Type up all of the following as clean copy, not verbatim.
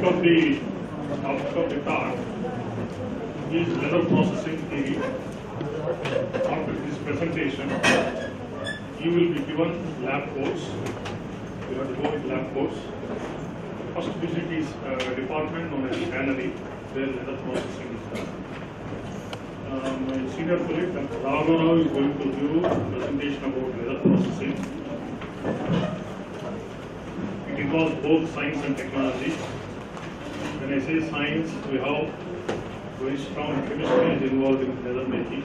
topic of the talk is leather processing theory. After this presentation, you will be given lab course. You have to go with lab course. First visit is a department known as cannery, where leather processing is done. My senior colleague, Dr. Raghava, is going to give a presentation about leather processing. It involves both science and technology. When I say science, we have very strong chemistry is involved in leather making.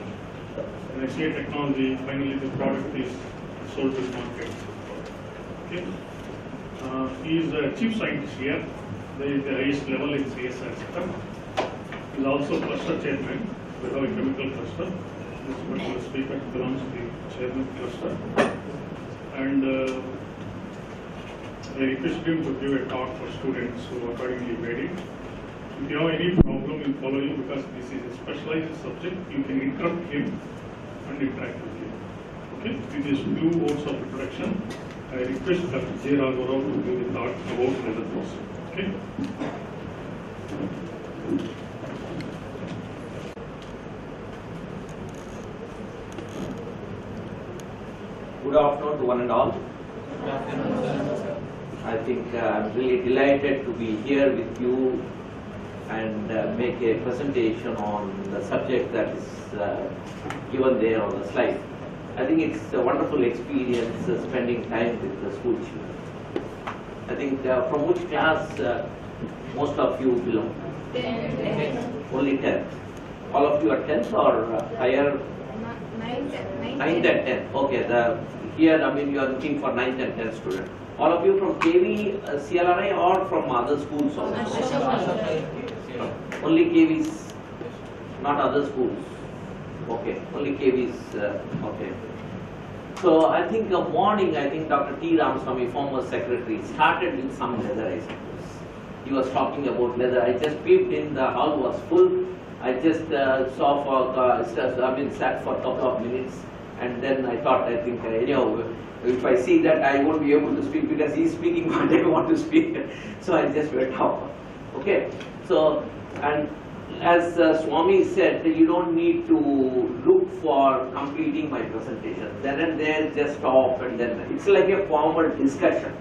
When I say technology, finally the product is sold to the market. Okay. He is a chief scientist here. There is the highest level in CSIR-CLRI. He is also cluster chairman. We have a chemical cluster. This particular speaker belongs to the chairman cluster. And I requested him to give a talk for students who accordingly made it. If you have any problem in following, because this is a specialized subject, you can interrupt him and interact with him. Okay? With these few words of introduction, I request Dr. J. Raghava to give the talk about leather processing. Okay? Good afternoon to one and all. I think I'm really delighted to be here with you and make a presentation on the subject that is given there on the slide. I think it's a wonderful experience spending time with the school children. I think from which class most of you belong? 10th. Only 10th. All of you are 10th or higher? 9th and 10th. Okay. Here, I mean, you are looking for 9th and 10th students. All of you from KV, CLRI or from other schools also? Only KVs, not other schools. Okay, only KVs, okay. So I think morning, I think Dr. T. Ramaswamy, former secretary, started with some leather, I suppose. He was talking about leather. I just peeped in, the hall was full. I just saw for, sat for a couple of minutes. And then I thought, I think, anyhow, if I see that, I won't be able to speak because he's speaking, but I want to speak. So I just went off. Okay. So, and as Swami said, you don't need to look for completing my presentation. Then and there, just stop, and then it's like a formal discussion,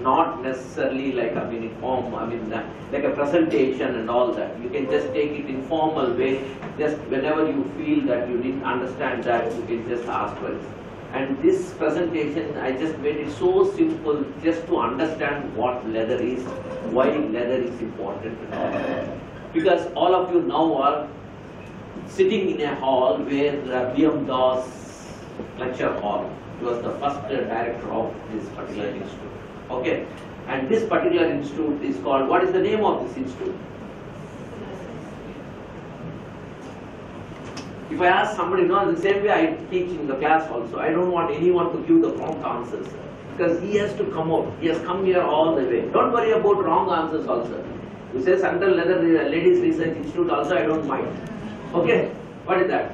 not necessarily like like a presentation and all that. You can just take it informal way. Just whenever you feel that you didn't understand that, you can just ask for it. And this presentation, I just made it so simple, just to understand what leather is, why leather is important. Because all of you now are sitting in a hall where B.M. Das lecture hall. He was the first director of this particular institute. Okay, and this particular institute is called, what is the name of this institute? If I ask somebody, the same way I teach in the class also, I don't want anyone to give the prompt answers, because he has to come out. He has come here all the way. Don't worry about wrong answers also. You say Central Leather Ladies Research Institute also, I don't mind. Okay, what is that?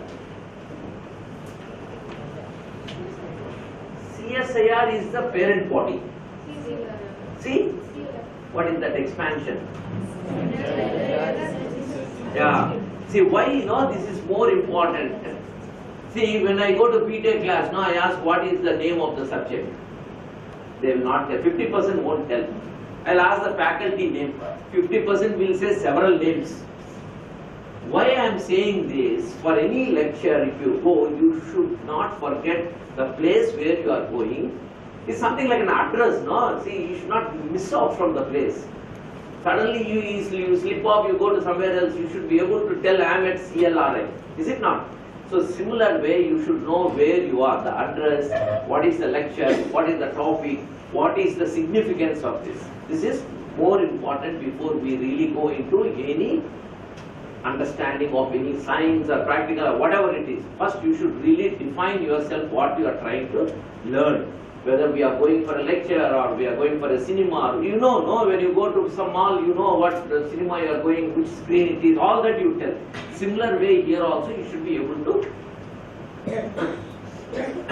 CSIR is the parent body. See? What is that expansion? Yeah. See, why this is more important? See, when I go to PTA class, I ask what is the name of the subject. They will not tell. 50% won't tell. I'll ask the faculty name. 50% will say several names. Why I am saying this, for any lecture, if you go, you should not forget the place where you are going. It's something like an address, no? See, you should not miss out from the place. Suddenly you slip off, you go to somewhere else, you should be able to tell I am at CLRI. Is it not? So similar way, you should know where you are, the address, what is the lecture, what is the topic, what is the significance of this. This is more important before we really go into any understanding of any science or practical or whatever it is. First, you should really define yourself what you are trying to learn. Whether we are going for a lecture or we are going for a cinema, you know, when you go to some mall, you know what the cinema you are going, which screen it is, all that you tell. Similar way here also, you should be able to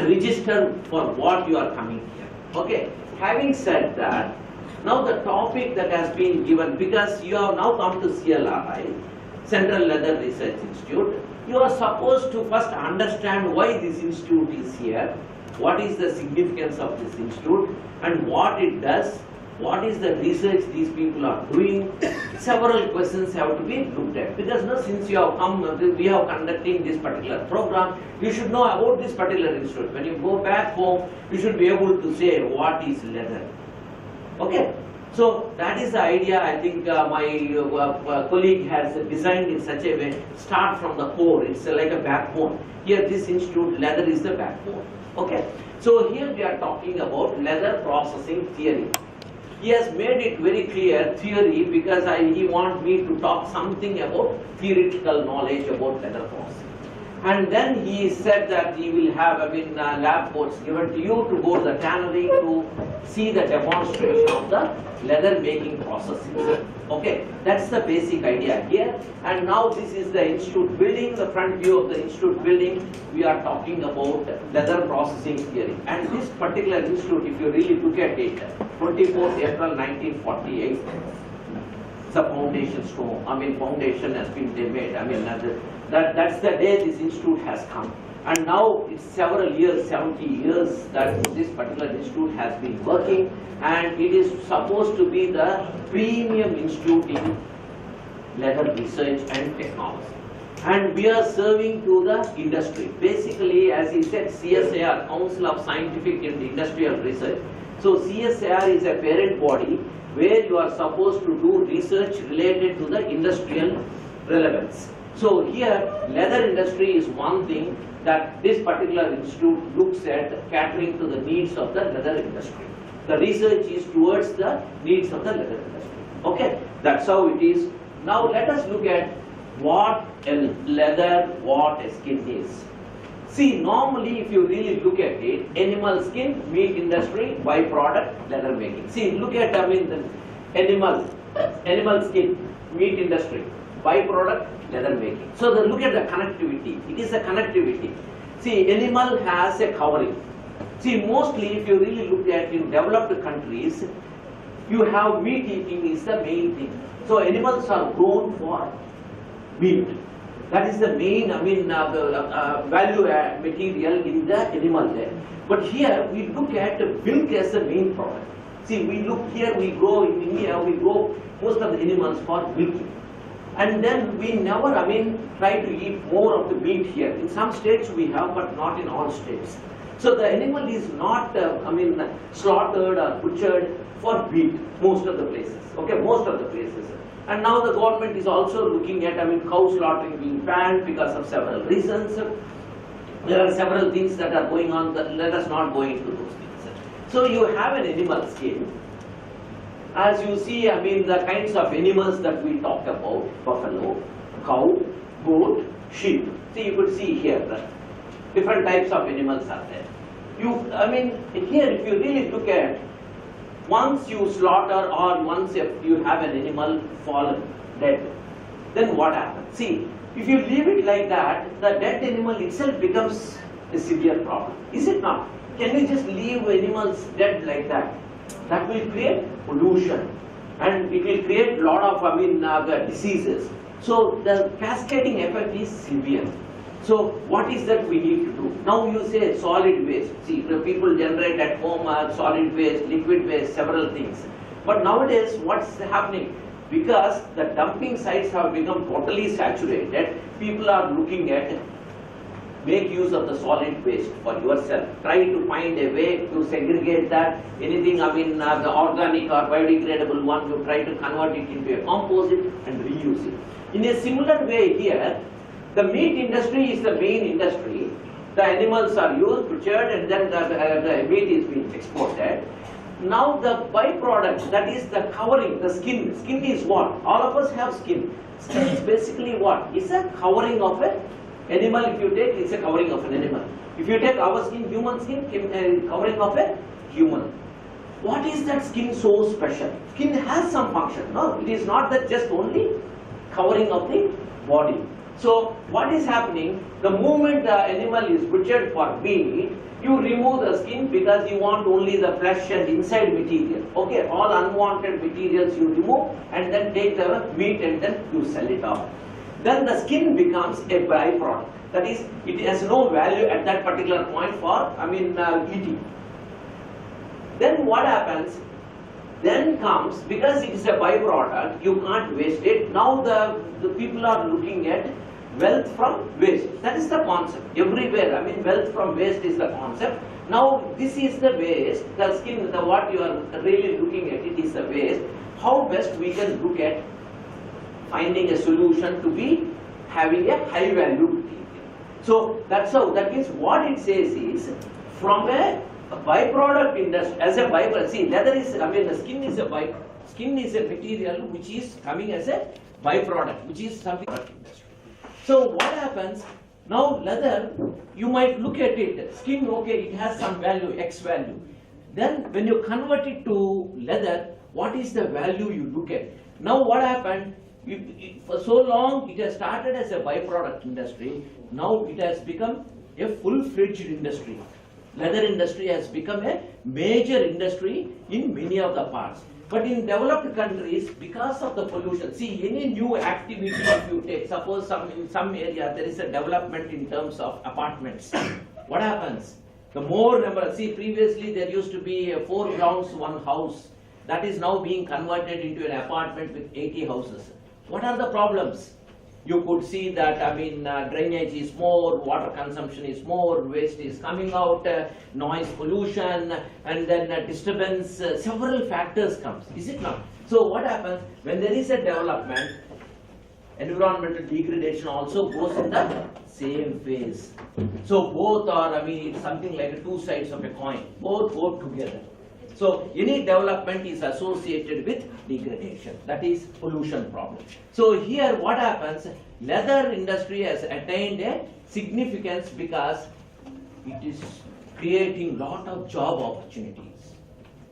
register for what you are coming here. Okay. Having said that, Now the topic that has been given, because you have now come to CLRI, Central Leather Research Institute, you are supposed to first understand why this institute is here, what is the significance of this institute, and what it does, what is the research these people are doing. Several questions have to be looked at, because now since you have come, we are conducting this particular program, you should know about this particular institute. When you go back home, you should be able to say what is leather. Okay, so that is the idea. I think my colleague has designed in such a way, start from the core, it's like a backbone. Here this institute, leather is the backbone. Okay, so here we are talking about leather processing theory. He has made it very clear theory, because he wants me to talk something about theoretical knowledge about leather processing. And then he said that he will have, lab coats given to you to go to the tannery to see the demonstration of the leather making processes. Okay, that's the basic idea here. And now this is the institute building, the front view of the institute building. We are talking about leather processing theory. And this particular institute, if you really look at it, 24th April 1948, the foundation stone, foundation has been made. That's the day this institute has come. And now it's several years, 70 years that this particular institute has been working, and it is supposed to be the premium institute in leather research and technology. And we are serving to the industry. Basically, as he said, CSIR, Council of Scientific and Industrial Research. So CSIR is a parent body where you are supposed to do research related to the industrial relevance. So here, leather industry is one thing that this particular institute looks at, catering to the needs of the leather industry. The research is towards the needs of the leather industry. Okay, that's how it is. Now let us look at what a leather, what a skin is. See, normally if you really look at it, animal skin, meat industry, byproduct, leather making. See, look at the animal skin, meat industry, byproduct, leather making. So look at the connectivity. It is a connectivity. See, animal has a covering. See, mostly if you really look at in developed countries, you have meat eating is the main thing. So animals are grown for meat. That is the main, value material in the animal there. But here we look at milk as the main product. See, we look here, we grow in India, we grow most of the animals for milking. And then we never, try to eat more of the meat here. In some states we have, but not in all states. So the animal is not, slaughtered or butchered for meat, most of the places. Okay, most of the places. And now the government is also looking at, cow slaughtering being banned because of several reasons. There are several things that are going on. Let us not go into those things. So you have an animal skin. As you see, the kinds of animals that we talk about, buffalo, cow, goat, sheep. See, you could see here, different types of animals are there. Here if you really look at, once you slaughter or once you have an animal fallen, dead, then what happens? See, if you leave it like that, the dead animal itself becomes a severe problem. Is it not? Can you just leave animals dead like that? That will create pollution, and it will create a lot of the diseases. So the cascading effect is severe. So what is that we need to do? Now you say solid waste. See, the people generate at home solid waste, liquid waste, several things. But nowadays what's happening? Because the dumping sites have become totally saturated, people are looking at make use of the solid waste for yourself. Try to find a way to segregate that. Anything, the organic or biodegradable one, you try to convert it into a composite and reuse it. In a similar way here, the meat industry is the main industry. The animals are used, butchered, and then the meat is being exported. Now the byproduct, that is the covering, the skin. Skin is what? All of us have skin. Skin is basically what? It's a covering of an animal. If you take, it's a covering of an animal. If you take our skin, human skin, covering of a human. What is that skin so special? Skin has some function. No, it is not that just only covering of the body. So what is happening? The moment the animal is butchered for meat, you remove the skin because you want only the flesh and inside material. Okay, all unwanted materials you remove and then take the meat and then you sell it off. Then the skin becomes a byproduct. That is, it has no value at that particular point for, eating. Then what happens? Then comes, because it is a byproduct, you can't waste it. Now the people are looking at wealth from waste. That is the concept. Everywhere, wealth from waste is the concept. Now this is the waste, the skin, what you are really looking at, it is the waste. How best we can look at finding a solution to be having a high value material. So that's how, that means what it says is, from a byproduct industry, as a byproduct, see, leather is, the skin is a material which is coming as a byproduct, which is something industry. So what happens, now leather, you might look at it, skin, okay, it has some value, X value. Then when you convert it to leather, what is the value you look at? Now what happened, for so long it has started as a byproduct industry, now it has become a full-fledged industry. Leather industry has become a major industry in many of the parts. But in developed countries, because of the pollution, see, any new activity if you take, suppose in some area there is a development in terms of apartments. What happens? The more number, see, previously there used to be 4 grounds, 1 house. That is now being converted into an apartment with 80 houses. What are the problems? You could see that, drainage is more, water consumption is more, waste is coming out, noise pollution, and then disturbance, several factors comes, is it not? So what happens, when there is a development, environmental degradation also goes in the same phase. So both are, it's something like 2 sides of a coin, both go together. So any development is associated with degradation, that is pollution problem. So here what happens, leather industry has attained a significance because it is creating lot of job opportunities.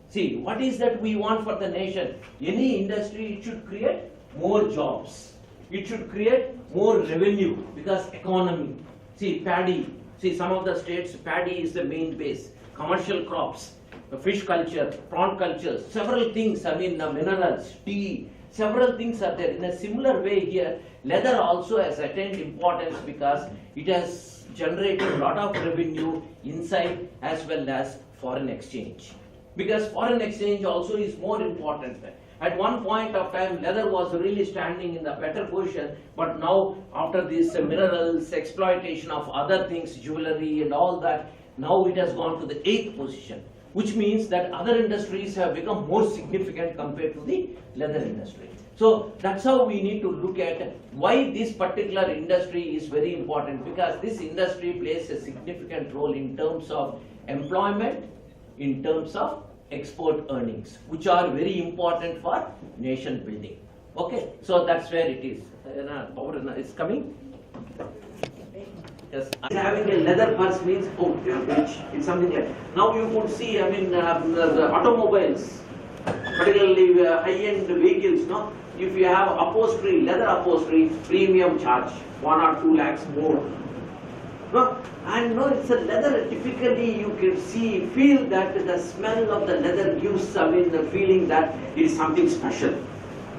See, what is that we want for the nation? Any industry, it should create more jobs. It should create more revenue because economy. See, paddy, see, some of the states, paddy is the main base. Commercial crops, fish culture, prawn culture, several things, minerals, tea, several things are there. In a similar way here, leather also has attained importance because it has generated a lot of revenue inside as well as foreign exchange. Because foreign exchange also is more important. At one point of time, leather was really standing in the better position, but now after this minerals, exploitation of other things, jewelry and all that, now it has gone to the 8th position. Which means that other industries have become more significant compared to the leather industry. So that's how we need to look at why this particular industry is very important, because this industry plays a significant role in terms of employment, in terms of export earnings, which are very important for nation building. Okay, so that's where it is. Power is coming. Yes, having a leather purse means, oh, rich. It's something like, now you could see, the automobiles, particularly high-end vehicles, no? If you have upholstery, leather upholstery, premium charge, 1 or 2 lakhs more. No? And no, it's a leather, typically you can see, feel that the smell of the leather gives, the feeling that it is something special.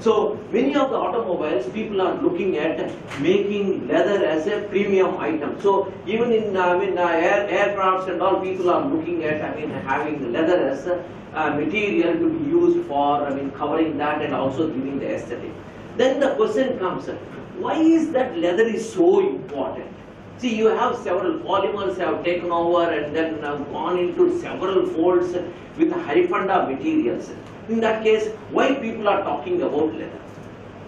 So many of the automobiles, people are looking at making leather as a premium item. So even in aircrafts and all, people are looking at having leather as a material to be used for covering that and also giving the aesthetic. Then the question comes, why is that leather is so important? See, you have several polymers have taken over and then gone into several folds with high funda materials. In that case, why people are talking about leather?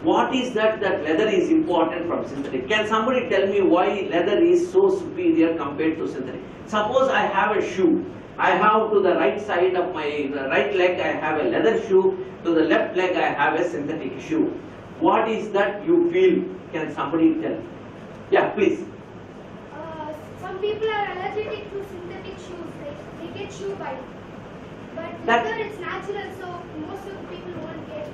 What is that leather is important from synthetic? Can somebody tell me why leather is so superior compared to synthetic? Suppose I have a shoe. I have to the right side of my right leg, I have a leather shoe. To the left leg, I have a synthetic shoe. What is that you feel? Can somebody tell? Yeah, please. Some people are allergic to synthetic shoes. They get shoe bite. But That- leather it's natural, so most of the people won't get.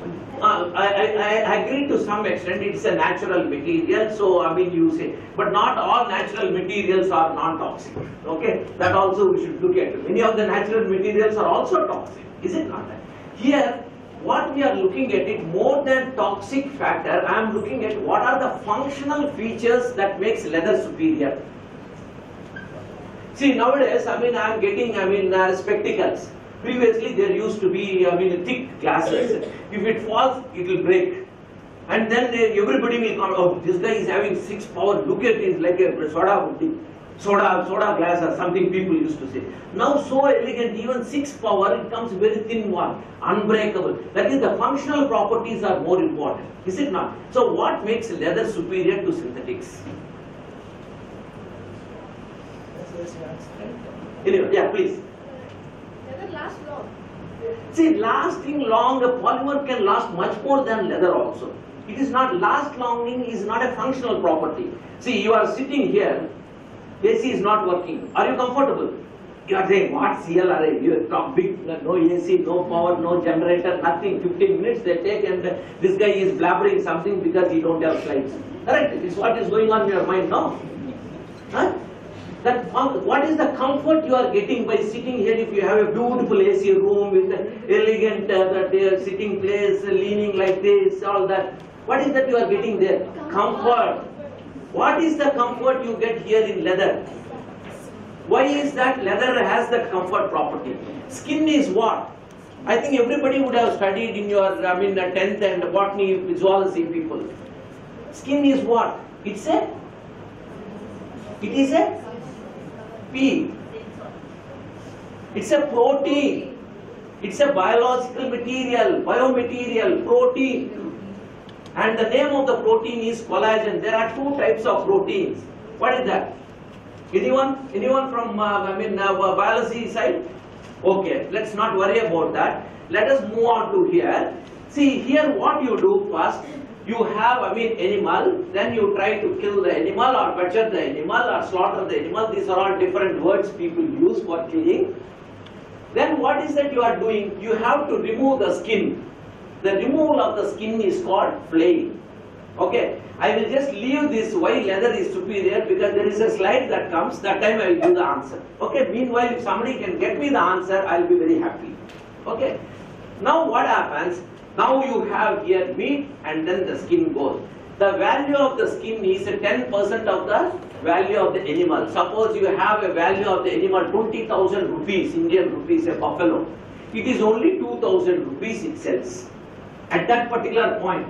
I agree to some extent. It's a natural material, so I mean you say, but not all natural materials are non-toxic. Okay, that also we should look at. Many of the natural materials are also toxic. Is it not? Here, what we are looking at it more than toxic factor. I am looking at what are the functional features that makes leather superior. See, nowadays, I mean, I am getting, spectacles. Previously, there used to be, thick glasses. If it falls, it will break. And then everybody will come, oh, this guy is having 6 power, look at it, like a soda glass or something people used to say. Now so elegant, even 6 power, it comes very thin one, unbreakable. That is, the functional properties are more important, is it not? So what makes leather superior to synthetics? Anyway, yeah, please. Leather lasts long. See, lasting long, a polymer can last much more than leather also. It is not last longing, is not a functional property. See, you are sitting here, AC is not working. Are you comfortable? You are saying, what CLRI? You talk big, no AC, no power, no generator, nothing. 15 minutes they take and this guy is blabbering something because he don't have slides. Correct? This is what is going on in your mind now. Huh? That what is the comfort you are getting by sitting here if you have a beautiful AC room with elegant sitting place, leaning like this, all that. What is that you are getting there? Comfort. What is the comfort you get here in leather? Why is that leather has that comfort property? Skin is what? I think everybody would have studied in your 10th and botany, zoology people. Skin is what? It is a P. It's a protein. It's a biological material, biomaterial, protein. And the name of the protein is collagen. There are 2 types of proteins. What is that? Anyone from biology side? Okay, let's not worry about that. Let us move on to here. See, here what you do first, you have, animal, then you try to kill the animal or butcher the animal or slaughter the animal. These are all different words people use for killing. Then what is that you are doing? You have to remove the skin. The removal of the skin is called flaying. Okay, I will just leave this why leather is superior because there is a slide that comes, that time I will give the answer. Okay, meanwhile if somebody can get me the answer, I will be very happy. Okay, now what happens? Now you have here meat and then the skin goes. The value of the skin is 10% of the value of the animal. Suppose you have a value of the animal 20,000 rupees, Indian rupees, a buffalo. It is only 2,000 rupees it sells at that particular point.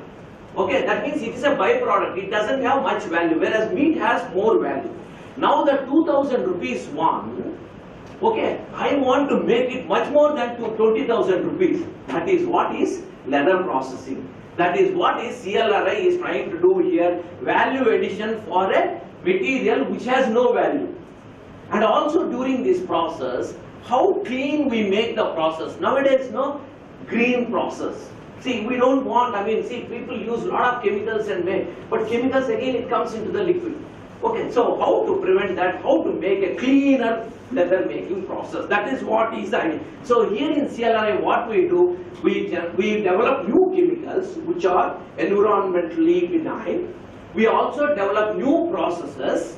Okay, that means it is a byproduct. It doesn't have much value, whereas meat has more value. Now the 2,000 rupees one, okay, I want to make it much more than 20,000 rupees. That is what is leather processing. That is what is CLRI is trying to do here, value addition for a material which has no value. And also during this process, how clean we make the process. Nowadays, no, green process. See, we don't want, people use a lot of chemicals and make, but chemicals again it comes into the liquid. Okay, so how to prevent that, how to make a cleaner leather making process. That is what is the idea. So here in CLRI what we do, we develop new chemicals which are environmentally benign. We also develop new processes.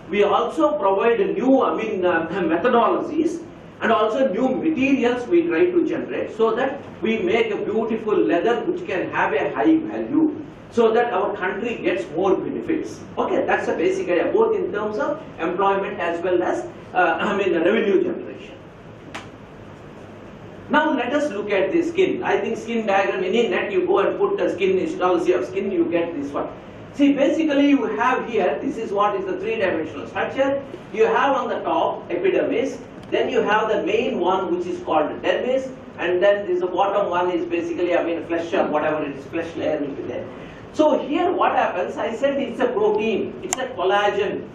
We also provide new methodologies and also new materials we try to generate so that we make a beautiful leather which can have a high value, so that our country gets more benefits. Okay, that's the basic idea, both in terms of employment as well as revenue generation. Now let us look at the skin. I think skin diagram, any net you go and put the skin, histology of skin, you get this one. See, basically you have here, this is what is the 3-dimensional structure. You have on the top epidermis, then you have the main one which is called dermis, and then this bottom one is basically flesh or whatever it is, flesh layer will be there. So here what happens, I said it's a protein, it's a collagen.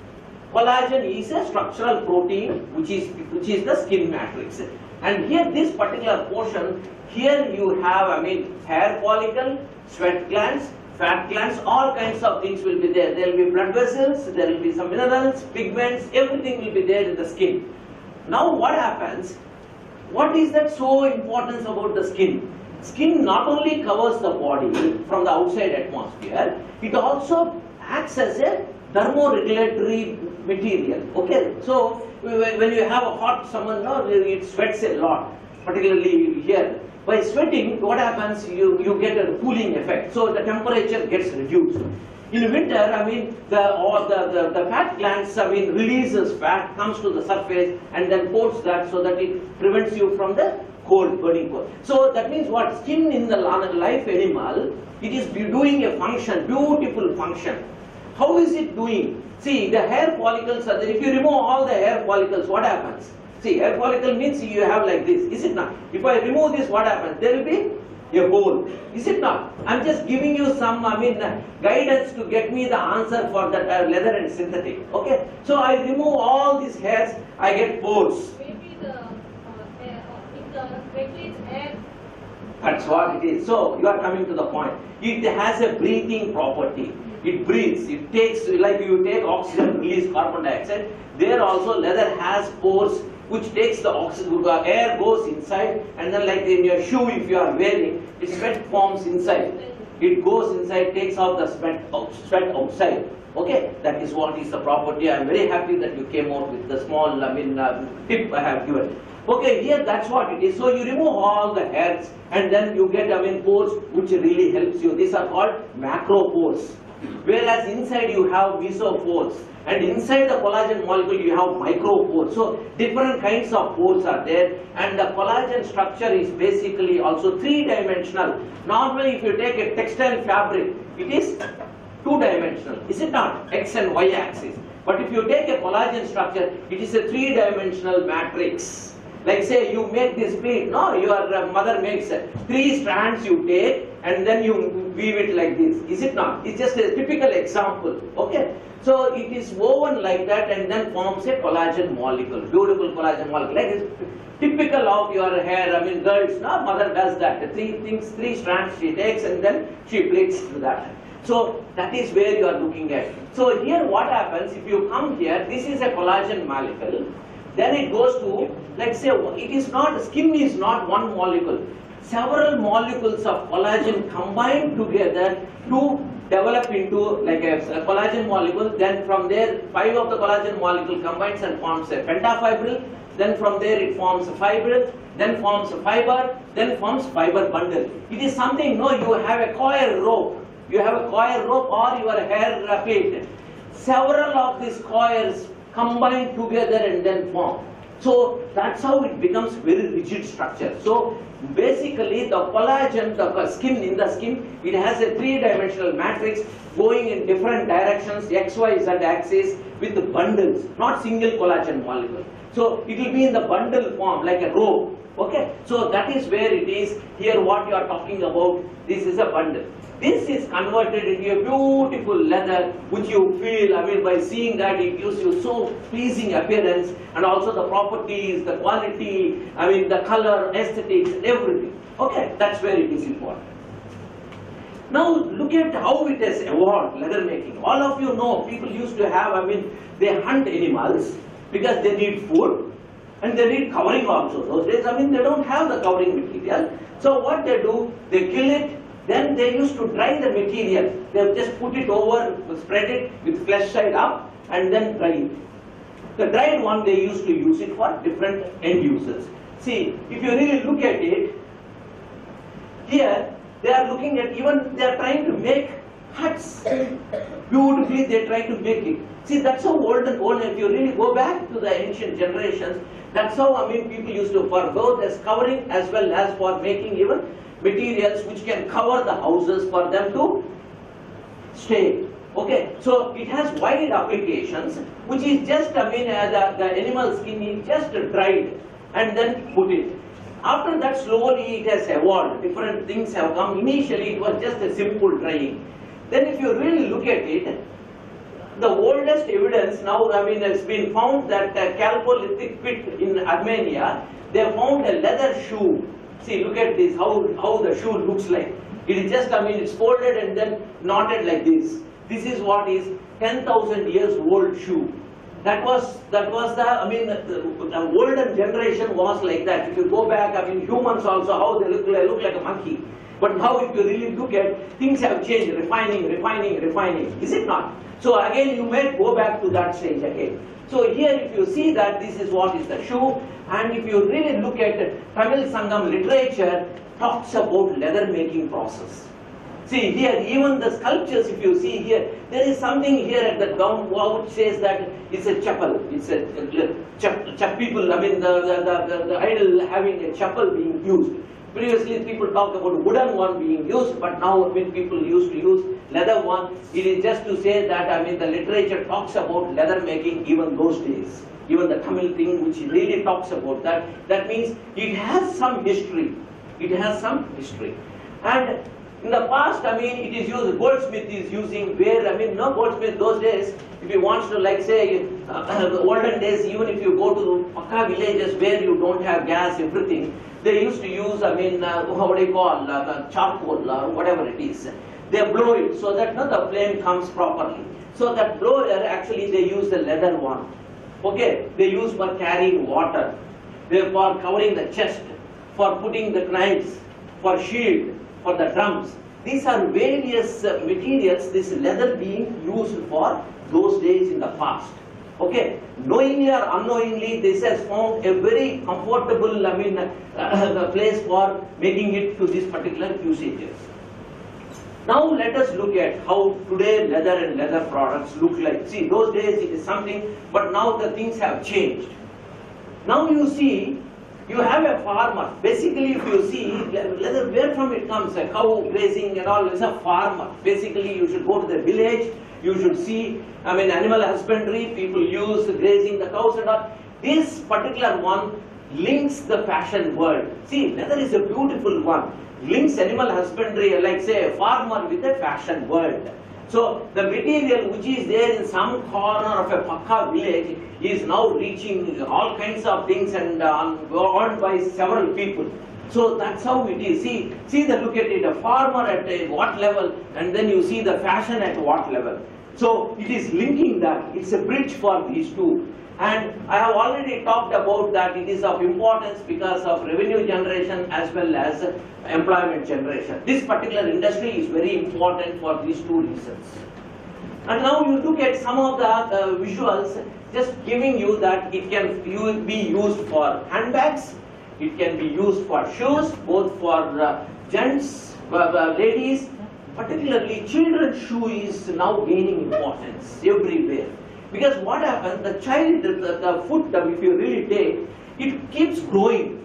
Collagen is a structural protein which is the skin matrix. And here this particular portion, here you have hair follicle, sweat glands, fat glands, all kinds of things will be there. There will be blood vessels, there will be some minerals, pigments, everything will be there in the skin. Now what happens, What is that so importance about the skin? Skin not only covers the body from the outside atmosphere, it also acts as a thermoregulatory material. Okay, so when you have a hot summer, no, it sweats a lot, particularly here. By sweating, what happens? You get a cooling effect, so the temperature gets reduced. In winter, I mean, the fat glands, I mean, releases fat, comes to the surface, and then coats that so that it prevents you from the cold, burning cold. So that means what? Skin in the live animal, it is doing a function, beautiful function. How is it doing? See, the hair follicles are there. If you remove all the hair follicles, what happens? See, hair follicle means you have like this, is it not? If I remove this, what happens? There will be a hole, is it not? I'm just giving you some, guidance to get me the answer for that leather and synthetic. Okay, so I remove all these hairs, I get pores. Maybe the if the regulates air. That's what it is. So you are coming to the point. It has a breathing property. It breathes. It takes, like you take oxygen, release carbon dioxide. There also leather has pores which takes the oxygen, air goes inside, and then like in your shoe, if you are wearing, it sweat forms inside. It goes inside, takes out the sweat outside. Okay, that is what is the property. I am very happy that you came out with the small, tip I have given. Okay, here that's what it is. So you remove all the hairs, and then you get, pores which really helps you. These are called macropores. Whereas inside you have mesopores, and inside the collagen molecule you have micropores. So different kinds of pores are there, and the collagen structure is basically also three-dimensional. Normally if you take a textile fabric, it is two-dimensional, is it not? X and Y axis. But if you take a collagen structure, it is a three-dimensional matrix. Like say you make this pleat, no, your mother makes 3 strands you take and then you weave it like this, is it not? It's just a typical example, okay? So it is woven like that and then forms a collagen molecule, beautiful collagen molecule. Like this, typical of your hair, girls, no, mother does that, 3 strands she takes and then she pleats to that. So that is where you are looking at. So here what happens, if you come here, this is a collagen molecule. Then it goes to, let's say, it is not, skin is not one molecule. Several molecules of collagen combine together to develop into like a collagen molecule. Then from there, 5 of the collagen molecule combines and forms a pentafibril. Then from there it forms a fibril, then forms a fiber, then forms fiber bundle. It is something, no, you have a coir rope. You have a coir rope or your hair plait. Several of these coils combine together and then form. So that's how it becomes very rigid structure. So basically the collagen, the skin, in the skin, it has a 3-dimensional matrix going in different directions, X, Y, Z axis with the bundles, not single collagen molecule. So it will be in the bundle form like a rope. Okay, so that is where it is. Here what you are talking about, this is a bundle. This is converted into a beautiful leather which you feel, by seeing that it gives you so pleasing appearance, and also the properties, the quality, the color, aesthetics, everything. Okay, that's where it is important. Now look at how it has evolved, leather making. All of you know, people used to have, they hunt animals because they need food and they need covering also. Those days, they don't have the covering material. So what they do, they kill it. Then they used to dry the material. They just put it over, spread it with flesh side up and then dry it. The dried one they used to use it for different end users. See, if you really look at it, here they are looking at, even they are trying to make huts. Beautifully they try to make it. See, that's how old, if you really go back to the ancient generations, that's how people used to, for both as covering as well as for making even materials which can cover the houses for them to stay. Okay, so it has wide applications, which is just, the animal skin is just dried and then put it. After that, slowly it has evolved. Different things have come. Initially, it was just a simple drying. Then if you really look at it, the oldest evidence now, has been found that Chalcolithic pit in Armenia, they found a leather shoe. See, look at this, how the shoe looks like. It is just, it's folded and then knotted like this. This is what is 10,000 years old shoe. That was the, I mean, the olden generation was like that. If you go back, I mean, humans also, how they look like a monkey. But now if you really look at, things have changed, refining, is it not? So again, you may go back to that stage again. So here, if you see that this is what is the shoe, and if you really look at Tamil Sangam literature, talks about leather making process. See here, even the sculptures, if you see here, there is something here at the ground which says that it's a chapel. It's a people, I mean, the idol having a chapel being used. Previously, people talked about wooden one being used, but now when people used to use leather one, it is just to say that, I mean, the literature talks about leather making even those days. Even the Tamil thing, which really talks about that, that means it has some history. It has some history. And in the past, I mean, it is used, goldsmith is using where, I mean, no goldsmith those days, if you want to, like say, the olden days, even if you go to Pakka villages where you don't have gas, everything, they used to use, I mean, what do you call, charcoal or whatever it is. They blow it so that the flame comes properly. So that blower, actually, they use the leather one. Okay, they use for carrying water, they for covering the chest, for putting the knives, for shield, for the drums. These are various materials, this leather being used for those days in the past. Okay, knowingly or unknowingly, this has found a very comfortable, I mean, place for making it to this particular usages. Now let us look at how today leather and leather products look like. See, those days it is something, but now the things have changed. Now you see, you have a farmer. Basically, if you see, leather, where from it comes, a cow grazing and all, is a farmer. Basically, you should go to the village, you should see, I mean, animal husbandry, people use grazing the cows and all. This particular one links the fashion world. See, leather is a beautiful one. Links animal husbandry, like say a farmer with a fashion world. So the material which is there in some corner of a Pakka village is now reaching all kinds of things and owned by several people. So that's how it is. See the look at it, a farmer at what level, and then you see the fashion at what level. So it is linking that. It's a bridge for these two. And I have already talked about that it is of importance because of revenue generation as well as employment generation. This particular industry is very important for these two reasons. And now you look at some of the visuals, just giving you that it can be used for handbags, it can be used for shoes, both for gents, ladies, particularly children's shoe is now gaining importance everywhere. Because what happens, the child, the foot, if you really take, it keeps growing.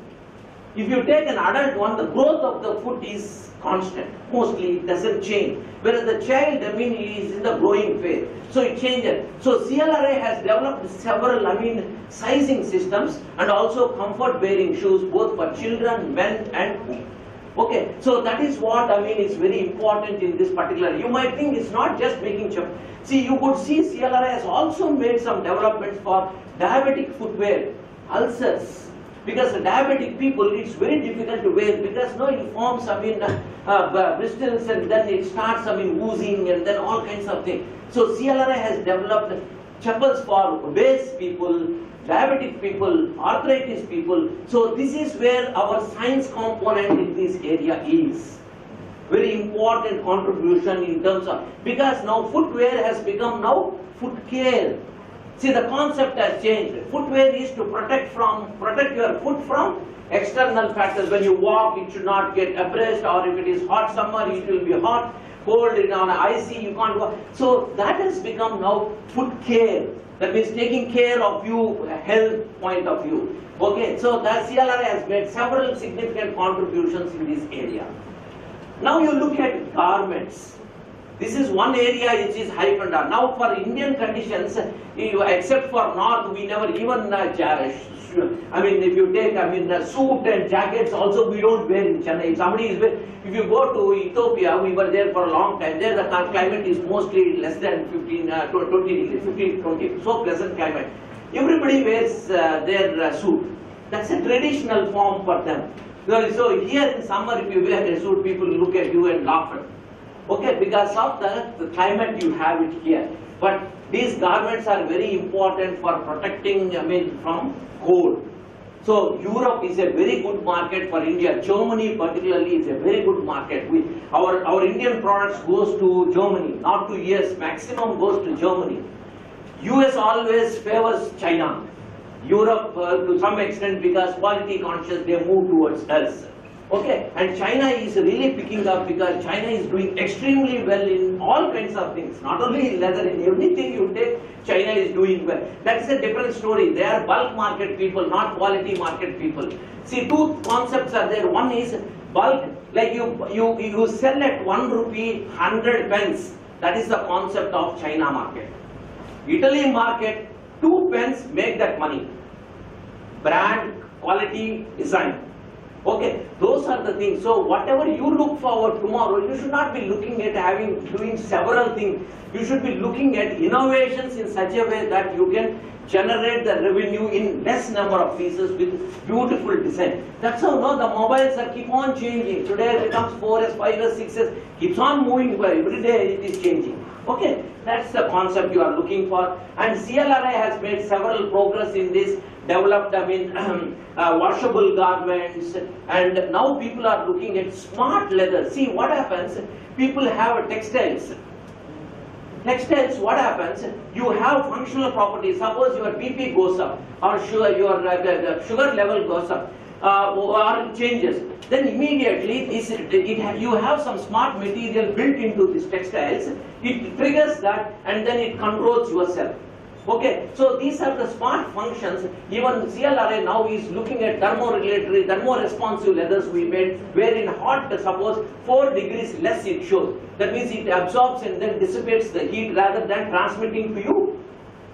If you take an adult one, the growth of the foot is constant. Mostly it doesn't change. Whereas the child, I mean, is in the growing phase. So it changes. So CLRI has developed several, I mean, sizing systems and also comfort bearing shoes both for children, men and women. Okay, so that is what, I mean, is very important in this particular. You might think it's not just making chapel. See, you could see CLRI has also made some developments for diabetic footwear, ulcers. Because the diabetic people, it's very difficult to wear because no, it forms, I mean, blisters and then it starts, I mean, oozing and then all kinds of things. So CLRI has developed chapels for obese people, diabetic people, arthritis people. So this is where our science component in this area is. Very important contribution in terms of, because now footwear has become now foot care. See, the concept has changed. Footwear is to protect your foot from external factors. When you walk, it should not get abrased, or if it is hot summer, it will be hot, cold, on icy, you can't walk. So that has become now foot care. That means taking care of you, health point of view. Okay, so the CLRI has made several significant contributions in this area. Now you look at garments. This is one area which is hyped under. Now for Indian conditions, except for North, we never even, I mean, if you take, I mean, suit and jackets also we don't wear in Chennai. If somebody is wearing, if you go to Ethiopia, we were there for a long time. There the climate is mostly less than 20 degrees, 15, 20, so pleasant climate. Everybody wears their suit. That's a traditional form for them. So here in summer, if you wear a suit, people look at you and laugh at you. Okay, because of the climate you have it here. But these garments are very important for protecting, from cold. So Europe is a very good market for India. Germany particularly is a very good market. Our Indian products goes to Germany, not to US. Maximum goes to Germany. US always favors China. Europe to some extent, because quality conscious, they move towards us. Okay, and China is really picking up because China is doing extremely well in all kinds of things, not only in leather, in everything you take, China is doing well. That's a different story. They are bulk market people, not quality market people. See, two concepts are there. One is bulk, like you sell at 1 rupee 100 pence. That is the concept of China market. Italy market, 2 pence make that money. Brand, quality, design. Okay, those are the things. So whatever you look forward tomorrow, you should not be looking at doing several things. You should be looking at innovations in such a way that you can generate the revenue in less number of pieces with beautiful design. That's how the mobiles are keep on changing. Today it becomes 4S, 5S, 6S, keeps on moving by every day it is changing. Okay, that's the concept you are looking for. And CLRI has made several progress in this, developed washable garments, and now people are looking at smart leather. See what happens, people have textiles. Textiles, what happens, you have functional properties. Suppose your BP goes up, or your sugar level goes up, or changes, then immediately you have some smart material built into these textiles. It triggers that and then it controls yourself. Okay, so these are the smart functions. Even CLRI now is looking at thermoregulatory, thermoresponsive leathers we made, where in hot, suppose 4 degrees less it shows. That means it absorbs and then dissipates the heat rather than transmitting to you.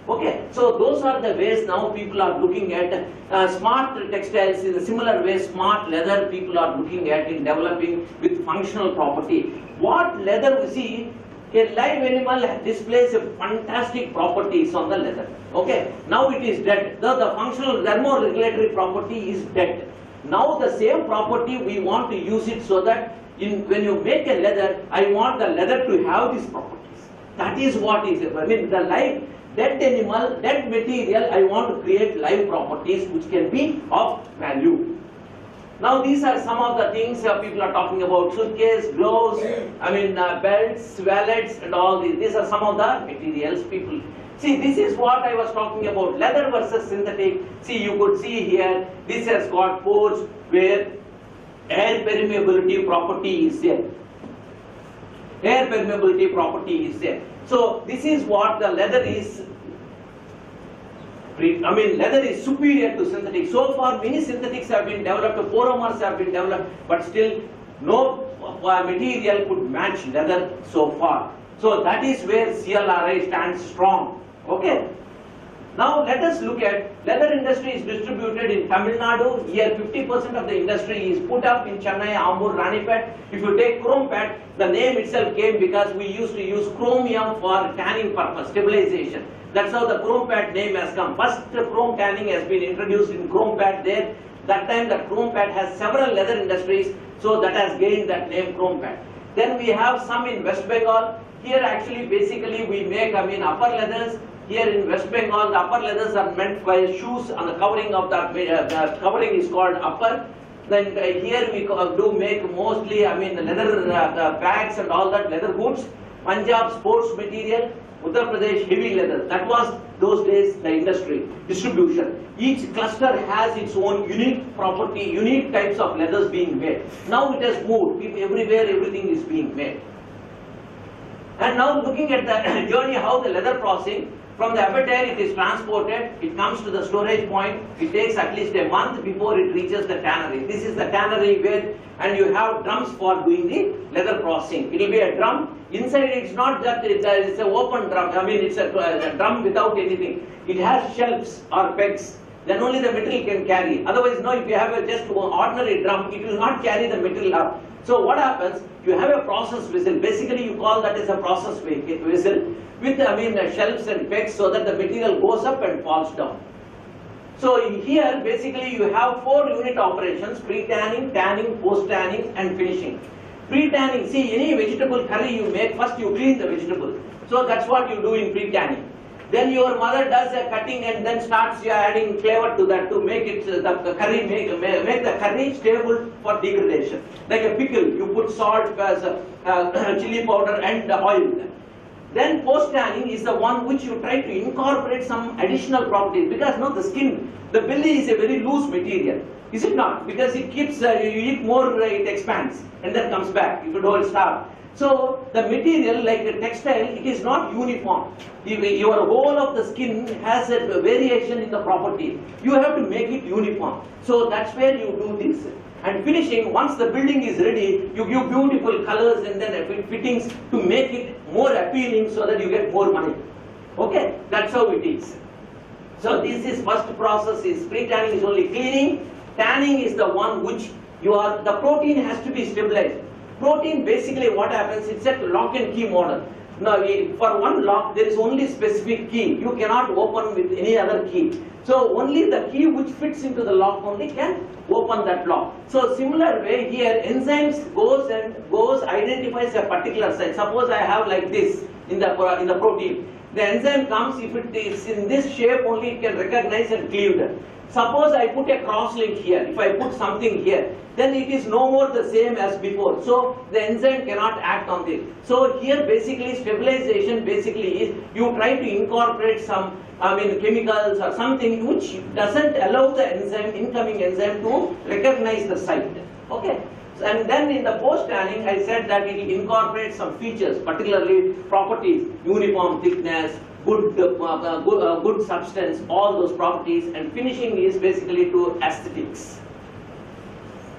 Okay, so those are the ways now people are looking at smart textiles. In a similar way, smart leather people are looking at in developing with functional property. What leather we see, a live animal displays a fantastic properties on the leather. Okay, now it is dead. The functional thermoregulatory property is dead. Now the same property we want to use it so that when you make a leather, I want the leather to have these properties. That is what is, the live dead animal, dead material, I want to create live properties which can be of value. Now these are some of the things people are talking about: suitcase, gloves, belts, wallets, and all these. These are some of the materials people. See, this is what I was talking about, leather versus synthetic. See, you could see here, this has got pores where air permeability property is there. Air permeability property is there. So this is what the leather is. Leather is superior to synthetic. So far, many synthetics have been developed, polymers have been developed, but still no material could match leather so far. So that is where CLRI stands strong. Okay. Now let us look at leather industry is distributed in Tamilnadu. Here 50% of the industry is put up in Chennai, Ambur, Ranipet. If you take Chrompet, the name itself came because we used to use chromium for tanning purpose, stabilization. That's how the Chrompet name has come. First chrome tanning has been introduced in Chrompet there. That time the Chrompet has several leather industries, so that has gained that name Chrompet. Then we have some in West Bengal. Here actually basically we make upper leathers. Here in West Bengal, the upper leathers are meant by shoes, and the covering of the covering is called upper. Then here we do make mostly, the leather bags and all that, leather boots. Punjab sports material, Uttar Pradesh heavy leather. That was those days the industry distribution. Each cluster has its own unique property, unique types of leathers being made. Now it has moved. Everywhere everything is being made. And now looking at the journey, how the leather processing. From the abattoir it is transported, it comes to the storage point, it takes at least a month before it reaches the tannery. This is the tannery where, and you have drums for doing the leather processing. It will be a drum, inside it's not that it's an open drum, it's a drum without anything. It has shelves or pegs, then only the material can carry. Otherwise no, if you have a just ordinary drum, it will not carry the material up. So what happens, you have a process vessel, basically you call that as a process vessel, with shelves and pegs so that the material goes up and falls down. So in here basically you have 4 unit operations: pre-tanning, tanning, post-tanning and finishing. Pre-tanning, see any vegetable curry you make, first you clean the vegetable. So that's what you do in pre-tanning. Then your mother does a cutting and then starts adding flavor to that to make it the curry make the curry stable for degradation. Like a pickle, you put salt, chili powder and oil. Then post-tanning is the one which you try to incorporate some additional properties, because no, the skin, the belly is a very loose material, is it not? Because it keeps, you eat more, it expands and then comes back if you don't starve. So the material, like a textile, it is not uniform. Your whole of the skin has a variation in the property. You have to make it uniform. So that's where you do this. And finishing, once the building is ready, you give beautiful colors and then fittings to make it more appealing so that you get more money. Okay, that's how it is. So this is first process is pre-tanning is only cleaning. Tanning is the one which the protein has to be stabilized. Protein basically what happens, it's a lock and key model. Now for one lock there is only specific key. You cannot open with any other key. So only the key which fits into the lock only can open that lock. So similar way here, enzymes goes identifies a particular site. Suppose I have like this in the protein. The enzyme comes, if it is in this shape only it can recognize and cleave them. Suppose I put a cross link here, if I put something here, then it is no more the same as before. So the enzyme cannot act on this. So here basically stabilization basically is you try to incorporate some chemicals or something which doesn't allow the enzyme, incoming enzyme to recognize the site. Okay. And then in the post-tanning, I said that it will incorporate some features, particularly properties, uniform thickness, good substance, all those properties, and finishing is basically to aesthetics.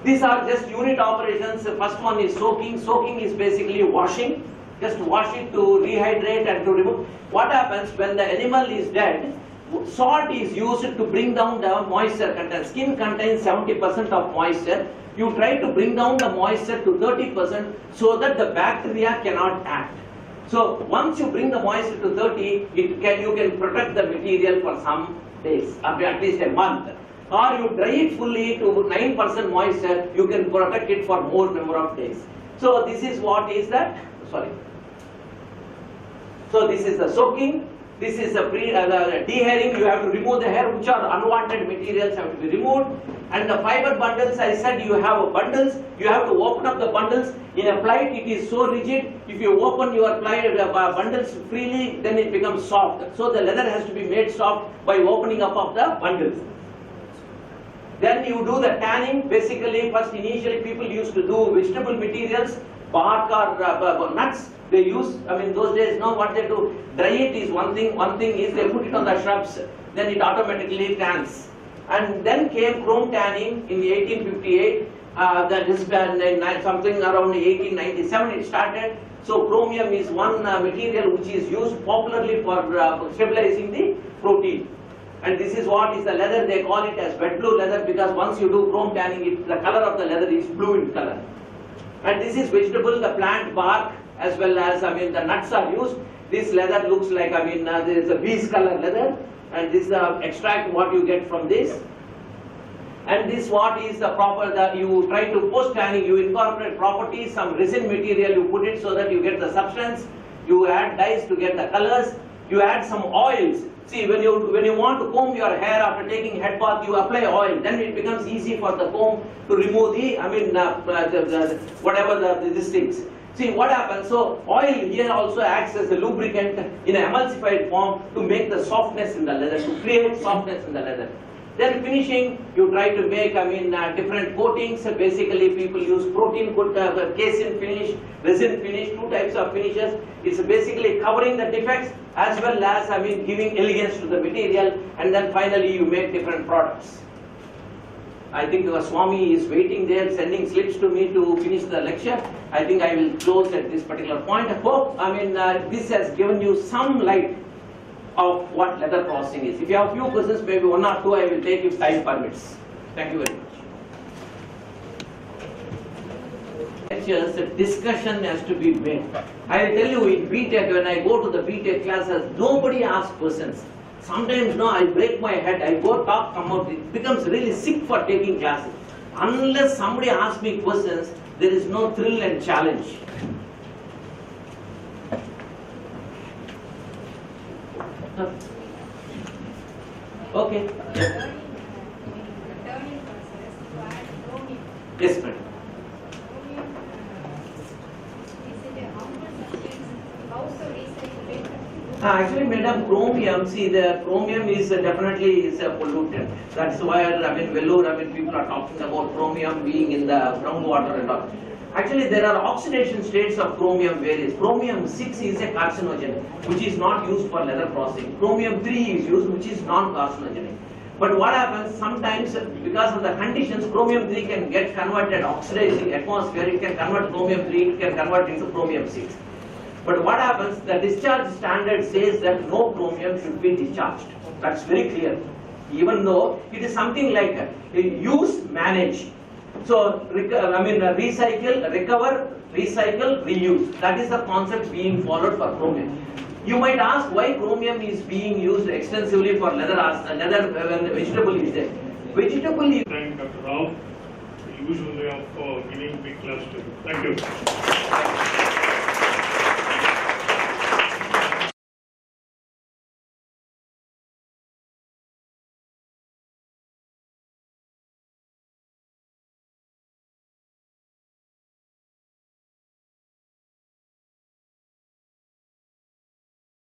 These are just unit operations. The first one is soaking. Soaking is basically washing. Just wash it to rehydrate and to remove. What happens when the animal is dead? Salt is used to bring down the moisture content. Skin contains 70% of moisture. You try to bring down the moisture to 30% so that the bacteria cannot act. So once you bring the moisture to 30, you can protect the material for some days, at least a month. Or you dry it fully to 9% moisture, you can protect it for more number of days. So this is what is that, So this is the soaking. This is the dehairing. You have to remove the hair, which are unwanted materials have to be removed. And the fiber bundles, I said you have bundles. You have to open up the bundles. In a plight, it is so rigid. If you open your bundles freely, then it becomes soft. So the leather has to be made soft by opening up of the bundles. Then you do the tanning. Basically, first initially people used to do vegetable materials, bark or nuts. They use, those days now what they do, dry it is one thing is they put it on the shrubs, then it automatically tans. And then came chrome tanning in 1858, that is something around 1897 it started. So chromium is one material which is used popularly for stabilizing the protein. And this is what is the leather, they call it as wet blue leather, because once you do chrome tanning, the color of the leather is blue in color. And this is vegetable, the plant bark, as well as, the nuts are used. This leather looks like, there is a bees color leather, and this is the extract what you get from this. And this what is the proper, you try to post tanning, you incorporate properties, some resin material, you put it so that you get the substance, you add dyes to get the colors, you add some oils. See, when you want to comb your hair after taking head bath, you apply oil. Then it becomes easy for the comb to remove the, these things. See what happens, so oil here also acts as a lubricant in an emulsified form to make the softness in the leather, to create softness in the leather. Then finishing, you try to make, different coatings. Basically people use protein coat, casein finish, resin finish, two types of finishes. It's basically covering the defects as well as, giving elegance to the material, and then finally you make different products. I think your Swami is waiting there, sending slips to me to finish the lecture. I think I will close at this particular point. I hope, this has given you some light of what leather processing is. If you have a few questions, maybe one or two I will take if time permits. Thank you very much. Lectures, a discussion has to be made. I will tell you in BTech, when I go to the BTech classes, nobody asks questions. Sometimes, no, I break my head, I go talk, come out, it becomes really sick for taking classes. Unless somebody asks me questions, there is no thrill and challenge. Okay. The turning process to add chromium. Yes, madam. Chromium, is it a harmful substance? How to recycle it? Actually, madam, chromium, see, the chromium is definitely is a pollutant. That's why, Vellore, people are talking about chromium being in the groundwater and all. Actually, there are oxidation states of chromium various. Chromium 6 is a carcinogen, which is not used for leather processing. Chromium 3 is used, which is non-carcinogenic. But what happens, sometimes because of the conditions, chromium 3 can get converted, oxidizing atmosphere, it can convert chromium 3, it can convert into chromium 6. But what happens, the discharge standard says that no chromium should be discharged. That's very clear. Even though it is something like use, manage. So, recycle, recover, recycle, reuse. That is the concept being followed for chromium. You might ask why chromium is being used extensively for leather when the vegetable is there. Vegetable is... Thank Dr. Rao, usually of giving big class to you. Thank you.